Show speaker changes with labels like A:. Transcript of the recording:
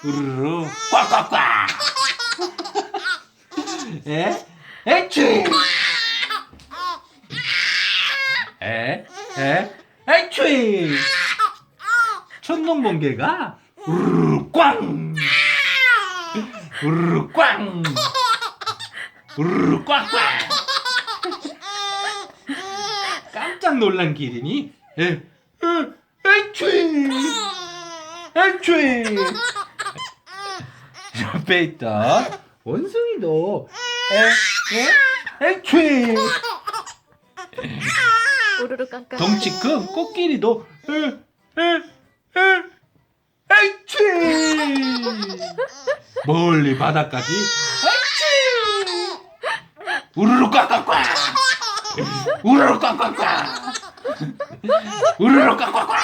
A: 우르르 꽉꽉꽉. 에? 에취. 에취. 천둥번개가 우르르 꽝. 우르르 꽝. 우르르 꽝꽝. 깜짝 놀란 기린이 에취. 옆에 있던 원숭이도 에취.
B: 우르르 깡깡.
A: 덩치 큰 코끼리도 에취. 멀리 바다까지 에취. 우르르 꽉꽉꽉. 우르르 꽉꽉꽉. 우르르 꽉꽉꽉.